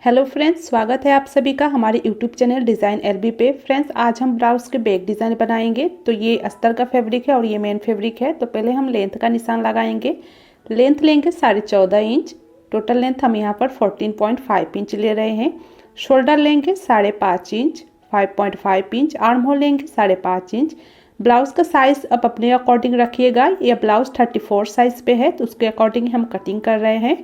Hello friends, स्वागत है आप सभी का हमारे यूट्यूब चैनल डिज़ाइन एलबी पे। फ्रेंड्स, आज हम ब्लाउज़ के बैक डिज़ाइन बनाएंगे। तो ये अस्तर का फैब्रिक है और ये मेन फैब्रिक है। तो पहले हम लेंथ का निशान लगाएंगे। लेंथ लेंगे 14.5 इंच। टोटल लेंथ हम यहाँ पर 14.5 इंच ले रहे हैं। शोल्डर लेंगे 5.5 इंच, 5.5 इंच। आर्म होल लेंगे 5.5 इंच। ब्लाउज़ का साइज़ आप अपने अकॉर्डिंग रखिएगा। ये ब्लाउज़ 34 साइज़ पे है तो उसके अकॉर्डिंग हम कटिंग कर रहे हैं।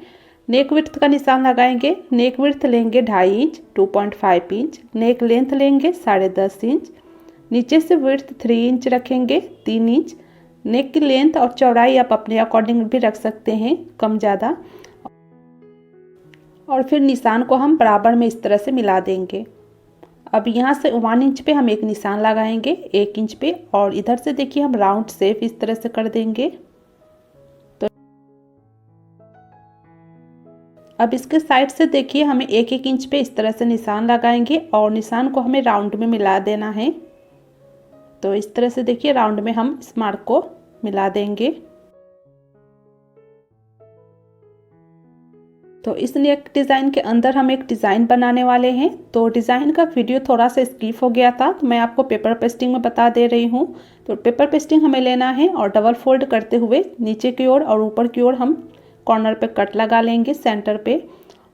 नेक विड्थ का निशान लगाएंगे। नेक विड्थ लेंगे 2.5 इंच, 2.5 इंच। नेक लेंथ लेंगे 10.5 इंच। नीचे से विड्थ 3 इंच रखेंगे, 3 इंच। नेक की लेंथ और चौड़ाई आप अपने अकॉर्डिंग भी रख सकते हैं, कम ज़्यादा। और फिर निशान को हम बराबर में इस तरह से मिला देंगे। अब यहाँ से 1 इंच पे हम एक निशान लगाएंगे, 1 इंच पे। और इधर से देखिए हम राउंड शेप इस तरह से कर देंगे। अब इसके साइड से देखिए हमें 1-1 इंच पे इस तरह से निशान लगाएंगे और निशान को हमें राउंड में मिला देना है। तो इस तरह से देखिए राउंड में हम इस मार्क को मिला देंगे। तो इस नेक डिज़ाइन के अंदर हम एक डिज़ाइन बनाने वाले हैं। तो डिज़ाइन का वीडियो थोड़ा सा स्किप हो गया था तो मैं आपको पेपर पेस्टिंग में बता दे रही हूँ। तो पेपर पेस्टिंग हमें लेना है और डबल फोल्ड करते हुए नीचे की ओर और ऊपर की ओर हम कॉर्नर पे कट लगा लेंगे सेंटर पे।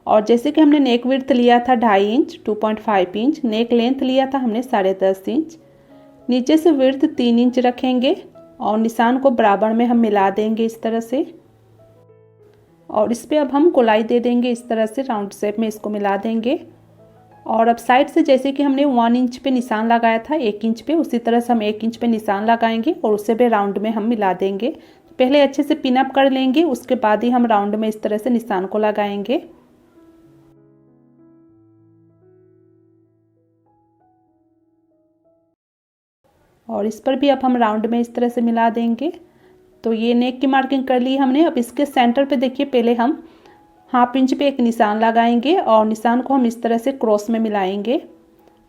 और जैसे कि हमने नेक विड्थ लिया था 2.5 इंच, 2.5 इंच। नेक लेंथ लिया था हमने 10.5 इंच। नीचे से विड्थ 3 इंच रखेंगे और निशान को बराबर में हम मिला देंगे इस तरह से। और इस पे अब हम गोलाई दे देंगे इस तरह से, राउंड शेप में इसको मिला देंगे। और अब साइड से जैसे कि हमने 1 इंच पे निशान लगाया था 1 इंच पे, उसी तरह से हम 1 इंच पे निशान लगाएंगे और उसे भी राउंड में हम मिला देंगे। पहले अच्छे से पिन अप कर लेंगे, उसके बाद ही हम राउंड में इस तरह से निशान को लगाएंगे। और इस पर भी अब हम राउंड में इस तरह से मिला देंगे। तो ये नेक की मार्किंग कर ली हमने। अब इसके सेंटर पे देखिए पहले हम 1/2 इंच पे एक निशान लगाएंगे और निशान को हम इस तरह से क्रॉस में मिलाएंगे।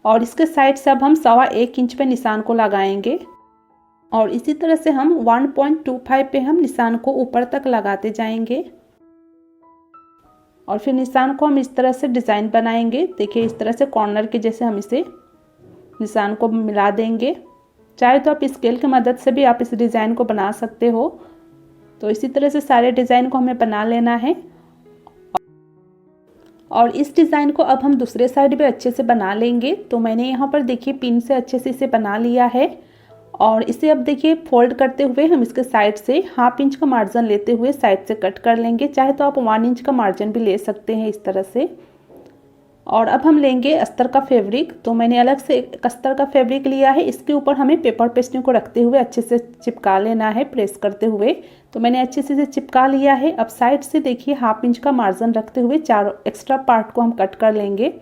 और इसके साइड से अब हम 1.25 इंच पे निशान को लगाएंगे और इसी तरह से हम 1.25 पे हम निशान को ऊपर तक लगाते जाएंगे। और फिर निशान को हम इस तरह से डिज़ाइन बनाएंगे। देखिए इस तरह से कॉर्नर के जैसे हम इसे निशान को मिला देंगे। चाहे तो आप स्केल की मदद से भी आप इस डिज़ाइन को बना सकते हो। तो इसी तरह से सारे डिज़ाइन को हमें बना लेना है। और इस डिज़ाइन को अब हम दूसरे साइड भी अच्छे से बना लेंगे। तो मैंने यहाँ पर देखिए पिन से अच्छे से इसे बना लिया है। और इसे अब देखिए फोल्ड करते हुए हम इसके साइड से 1/2 इंच का मार्जिन लेते हुए साइड से कट कर लेंगे। चाहे तो आप 1 इंच का मार्जिन भी ले सकते हैं इस तरह से। और अब हम लेंगे अस्तर का फैब्रिक। तो मैंने अलग से एक अस्तर का फैब्रिक लिया है। इसके ऊपर हमें पेपर पेस्टिंग को रखते हुए अच्छे से चिपका लेना है, प्रेस करते हुए। तो मैंने अच्छे से इसे चिपका लिया है। अब साइड से देखिए 1/2 इंच का मार्जिन रखते हुए 4 एक्स्ट्रा पार्ट को हम कट कर लेंगे,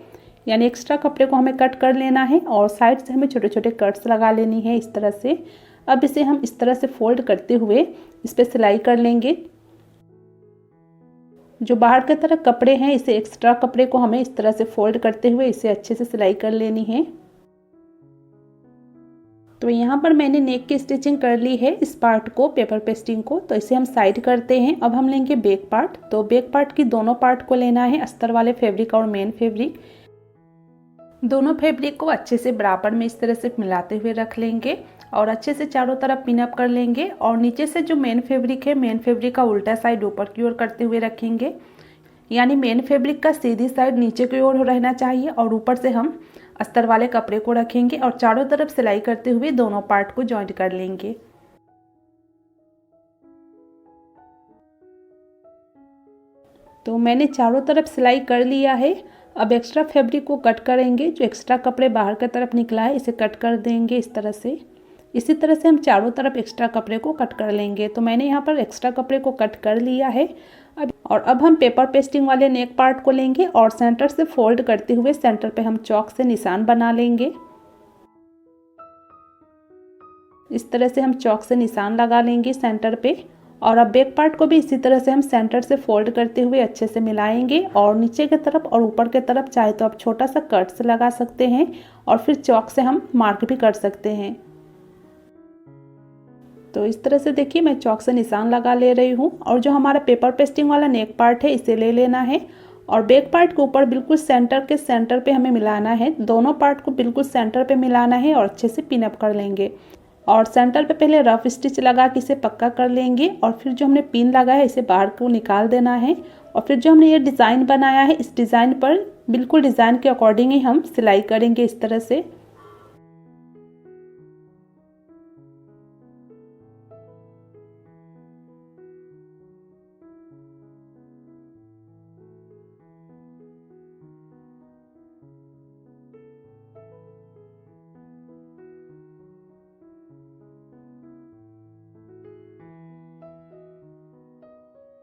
यानी एक्स्ट्रा कपड़े को हमें कट कर लेना है और साइड से हमें छोटे छोटे कट्स लगा लेनी है इस तरह से। अब इसे हम इस तरह से फोल्ड करते हुए इस पर सिलाई कर लेंगे। जो बाहर की तरफ कपड़े हैं, इसे एक्स्ट्रा कपड़े को हमें इस तरह से फोल्ड करते हुए इसे अच्छे से सिलाई कर लेनी है। तो यहाँ पर मैंने नेक की स्टिचिंग कर ली है, इस पार्ट को, पेपर पेस्टिंग को। तो इसे हम साइड करते हैं। अब हम लेंगे बैक पार्ट। तो बैक पार्ट की दोनों पार्ट को लेना है, अस्तर वाले फैब्रिक और मेन फैब्रिक। दोनों फैब्रिक को अच्छे से बराबर में इस तरह से मिलाते हुए रख लेंगे और अच्छे से चारों तरफ पिन अप कर लेंगे। और नीचे से जो मेन फैब्रिक है, मेन फैब्रिक का उल्टा साइड ऊपर की ओर करते हुए रखेंगे, यानी मेन फैब्रिक का सीधी साइड नीचे की ओर रहना चाहिए और ऊपर से हम अस्तर वाले कपड़े को रखेंगे और चारों तरफ सिलाई करते हुए दोनों पार्ट को जॉइंट कर लेंगे। तो मैंने चारों तरफ सिलाई कर लिया है। अब एक्स्ट्रा फैब्रिक को कट करेंगे। जो एक्स्ट्रा कपड़े बाहर की तरफ निकला है इसे कट कर देंगे इस तरह से। इसी तरह से हम चारों तरफ एक्स्ट्रा कपड़े को कट कर लेंगे। तो मैंने यहाँ पर एक्स्ट्रा कपड़े को कट कर लिया है। अब हम पेपर पेस्टिंग वाले नेक पार्ट को लेंगे और सेंटर से फोल्ड करते हुए सेंटर पे हम चॉक से निशान बना लेंगे। इस तरह से हम चॉक से निशान लगा लेंगे सेंटर पे। और अब बैक पार्ट को भी इसी तरह से हम सेंटर से फोल्ड करते हुए अच्छे से मिलाएंगे और नीचे की तरफ और ऊपर की तरफ चाहे तो आप छोटा सा कट से लगा सकते हैं और फिर चॉक से हम मार्क भी कर सकते हैं। तो इस तरह से देखिए मैं चॉक से निशान लगा ले रही हूँ। और जो हमारा पेपर पेस्टिंग वाला नेक पार्ट है इसे ले लेना है और बैक पार्ट के ऊपर बिल्कुल सेंटर पे हमें मिलाना है। दोनों पार्ट को बिल्कुल सेंटर पे मिलाना है और अच्छे से पिन अप कर लेंगे। और सेंटर पे पहले रफ स्टिच लगा के इसे पक्का कर लेंगे और फिर जो हमने पिन लगाया है इसे बाहर को निकाल देना है। और फिर जो हमने ये डिज़ाइन बनाया है इस डिज़ाइन पर बिल्कुल डिज़ाइन के अकॉर्डिंग ही हम सिलाई करेंगे इस तरह से।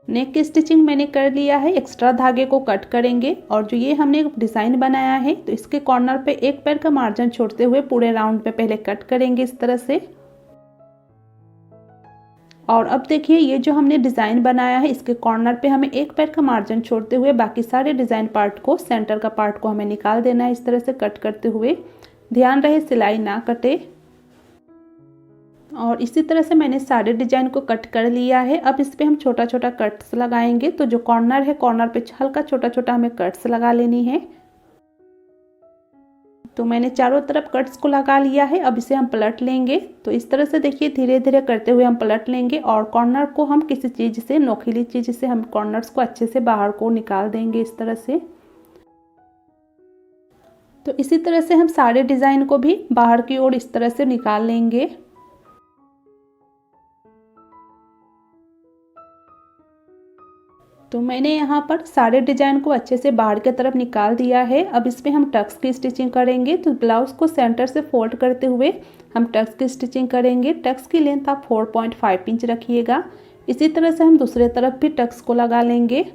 नेक की स्टिचिंग मैंने कर लिया है, एक्स्ट्रा धागे को कट करेंगे और जो ये हमने डिज़ाइन बनाया है तो इसके कॉर्नर पे एक पैर का मार्जिन छोड़ते हुए पूरे राउंड पे पहले कट करेंगे इस तरह से। और अब देखिए ये जो हमने डिज़ाइन बनाया है इसके कॉर्नर पे हमें एक पैर का मार्जिन छोड़ते हुए बाकी सारे डिज़ाइन पार्ट को, सेंटर का पार्ट को हमें निकाल देना है इस तरह से कट करते हुए। ध्यान रहे सिलाई ना कटे। और इसी तरह से मैंने सारे डिजाइन को कट कर लिया है। अब इस पे हम छोटा छोटा कट्स लगाएंगे। तो जो कॉर्नर है कॉर्नर पे हल्का छोटा छोटा हमें कट्स लगा लेनी है। तो मैंने चारों तरफ कट्स को लगा लिया है। अब इसे हम पलट लेंगे। तो इस तरह से देखिए धीरे धीरे करते हुए हम पलट लेंगे और कॉर्नर को हम किसी चीज़ से, नोकीली चीज़ से हम कॉर्नर्स को अच्छे से बाहर को निकाल देंगे इस तरह से। तो इसी तरह से हम सारे डिज़ाइन को भी बाहर की ओर इस तरह से निकाल लेंगे। तो मैंने यहाँ पर सारे डिजाइन को अच्छे से बाहर की तरफ निकाल दिया है। अब इसमें हम टक्स की स्टिचिंग करेंगे। तो ब्लाउज़ को सेंटर से फोल्ड करते हुए हम टक्स की स्टिचिंग करेंगे। टक्स की लेंथ आप 4.5 इंच रखिएगा। इसी तरह से हम दूसरे तरफ भी टक्स को लगा लेंगे।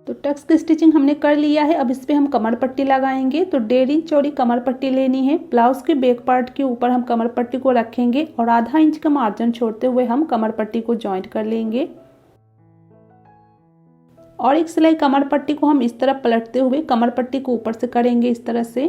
तो टक्स की स्टिचिंग हमने कर लिया है। अब इस पे हम कमर पट्टी लगाएंगे। तो 1.5 इंच चौड़ी कमर पट्टी लेनी है। ब्लाउज के बैक पार्ट के ऊपर हम कमर पट्टी को रखेंगे और आधा इंच का मार्जिन छोड़ते हुए हम कमर पट्टी को जॉइंट कर लेंगे। और एक सिलाई कमर पट्टी को हम इस तरफ पलटते हुए कमर पट्टी को ऊपर से करेंगे इस तरह से।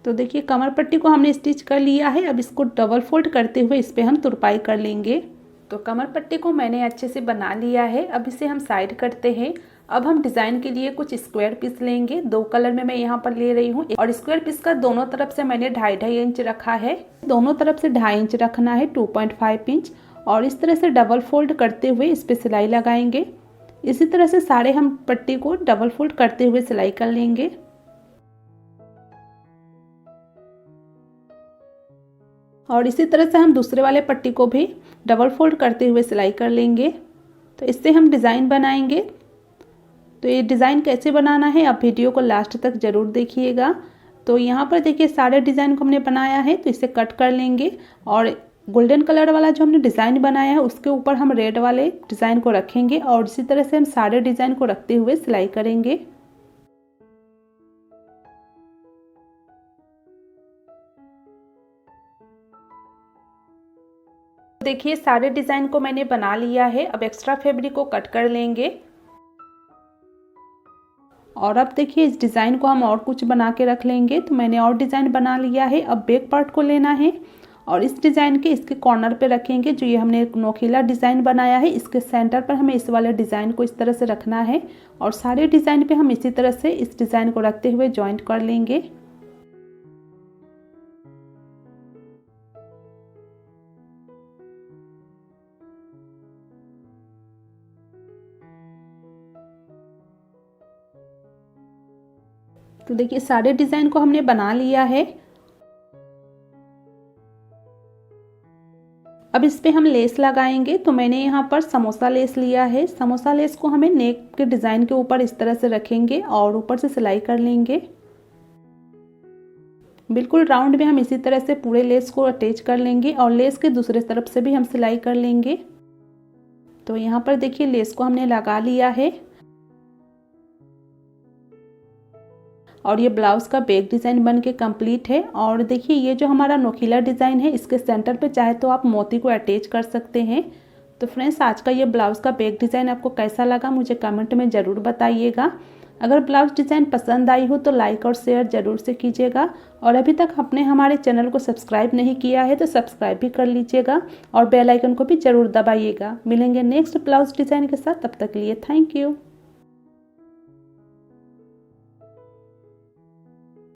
तो देखिए कमर पट्टी को हमने स्टिच कर लिया है। अब इसको डबल फोल्ड करते हुए इस पे हम तुरपाई कर लेंगे। तो कमर पट्टी को मैंने अच्छे से बना लिया है। अब इसे हम साइड करते हैं। अब हम डिज़ाइन के लिए कुछ स्क्वायर पीस लेंगे। 2 कलर में मैं यहाँ पर ले रही हूँ और स्क्वायर पीस का दोनों तरफ से मैंने 2.5 इंच रखा है। दोनों तरफ से 2.5 इंच रखना है, 2.5 इंच। और इस तरह से डबल फोल्ड करते हुए इस पर सिलाई लगाएंगे। इसी तरह से सारे हम पट्टी को डबल फोल्ड करते हुए सिलाई कर लेंगे। और इसी तरह से हम दूसरे वाले पट्टी को भी डबल फोल्ड करते हुए सिलाई कर लेंगे। तो इससे हम डिज़ाइन बनाएंगे। तो ये डिज़ाइन कैसे बनाना है आप वीडियो को लास्ट तक ज़रूर देखिएगा। तो यहाँ पर देखिए सारे डिज़ाइन को हमने बनाया है। तो इसे कट कर लेंगे और गोल्डन कलर वाला जो हमने डिज़ाइन बनाया है उसके ऊपर हम रेड वाले डिज़ाइन को रखेंगे और इसी तरह से हम सारे डिज़ाइन को रखते हुए सिलाई करेंगे। देखिए सारे डिज़ाइन को मैंने बना लिया है। अब एक्स्ट्रा फैब्रिक को कट कर लेंगे। और अब देखिए इस डिज़ाइन को हम और कुछ बना के रख लेंगे। तो मैंने और डिज़ाइन बना लिया है। अब बैक पार्ट को लेना है और इस डिज़ाइन के इसके कॉर्नर पे रखेंगे। जो ये हमने एक नोकीला डिज़ाइन बनाया है इसके सेंटर पर हमें इस वाले डिज़ाइन को इस तरह से रखना है और सारे डिज़ाइन पे हम इसी तरह से इस डिज़ाइन को रखते हुए जॉइंट कर लेंगे। तो देखिए सारे डिज़ाइन को हमने बना लिया है। अब इस पे हम लेस लगाएंगे। तो मैंने यहाँ पर समोसा लेस लिया है। समोसा लेस को हमें नेक के डिज़ाइन के ऊपर इस तरह से रखेंगे और ऊपर से सिलाई कर लेंगे। बिल्कुल राउंड में हम इसी तरह से पूरे लेस को अटैच कर लेंगे और लेस के दूसरे तरफ से भी हम सिलाई कर लेंगे। तो यहाँ पर देखिए लेस को हमने लगा लिया है और ये ब्लाउज़ का बैक डिज़ाइन बन के कम्प्लीट है। और देखिए ये जो हमारा नोकीला डिज़ाइन है इसके सेंटर पे चाहे तो आप मोती को अटैच कर सकते हैं। तो फ्रेंड्स आज का ये ब्लाउज़ का बैक डिज़ाइन आपको कैसा लगा मुझे कमेंट में ज़रूर बताइएगा। अगर ब्लाउज डिज़ाइन पसंद आई हो तो लाइक और शेयर ज़रूर से कीजिएगा और अभी तक आपने हमारे चैनल को सब्सक्राइब नहीं किया है तो सब्सक्राइब भी कर लीजिएगा और बेल आइकन को भी ज़रूर दबाइएगा। मिलेंगे नेक्स्ट ब्लाउज डिज़ाइन के साथ, तब तक के लिए थैंक यू।